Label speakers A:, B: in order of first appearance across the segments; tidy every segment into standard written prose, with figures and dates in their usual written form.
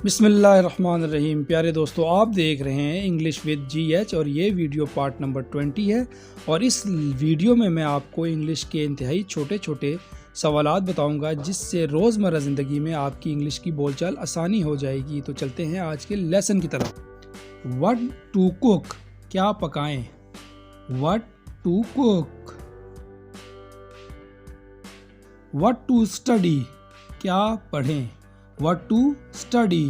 A: बिस्मिल्लाहिर्रहमानिर्रहीम। प्यारे दोस्तों, आप देख रहे हैं इंग्लिश विद GH और ये वीडियो पार्ट नंबर 20 है। और इस वीडियो में मैं आपको इंग्लिश के इंतहाई छोटे छोटे सवालात बताऊंगा जिससे रोज़मर्रा ज़िंदगी में आपकी इंग्लिश की बोलचाल आसानी हो जाएगी। तो चलते हैं आज के लेसन की तरफ। व्हाट टू कुक, क्या पकाएं। What to cook. What to study, क्या पढ़ें। What to study.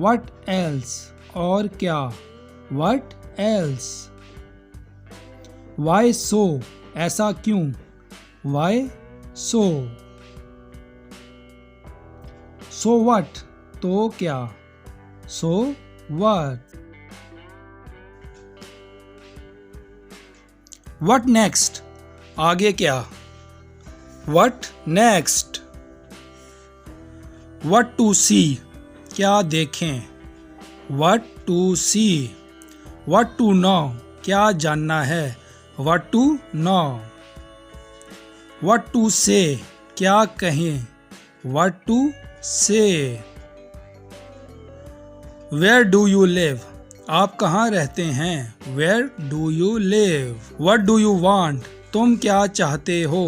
A: What else, और क्या। What else. Why so, ऐसा क्यों। Why so. So what, तो क्या। So what. What next, आगे क्या। What next. What to see, क्या देखें। What to see. What to know, क्या जानना है। What to know. What to say, क्या कहें। What to say. Where do you live, आप कहाँ रहते हैं। Where do you live. What do you want, तुम क्या चाहते हो।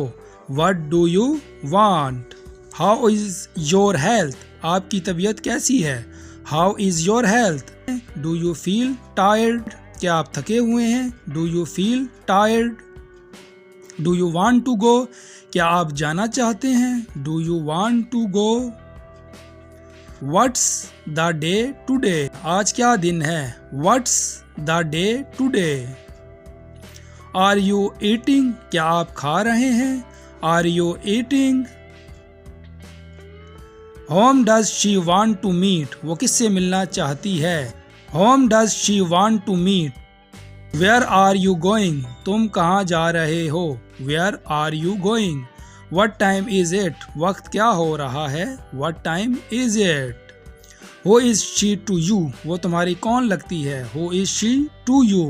A: What do you want. How is your health, आपकी तबीयत कैसी है। How is your health. Do you feel tired, क्या आप थके हुए हैं। Do you feel tired. Do you want to go, क्या आप जाना चाहते हैं। Do you want to go. What's the day today, आज क्या दिन है। What's the day today. Are you eating, क्या आप खा रहे हैं। Are you eating. Whom does she want to meet, वो किससे मिलना चाहती है। Whom does she want to meet. Where are you going, तुम कहाँ जा रहे हो। Where are you going. What time is it, वक्त क्या हो रहा है। What time is it. Who is she to you, वो तुम्हारी कौन लगती है। Who is she to you.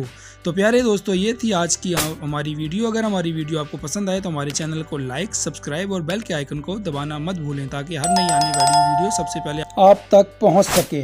A: तो प्यारे दोस्तों, ये थी आज की हमारी वीडियो। अगर हमारी वीडियो आपको पसंद आए तो हमारे चैनल को लाइक, सब्सक्राइब और बेल के आइकन को दबाना मत भूलें ताकि हर नई आने वाली वीडियो सबसे पहले आप तक पहुंच सके।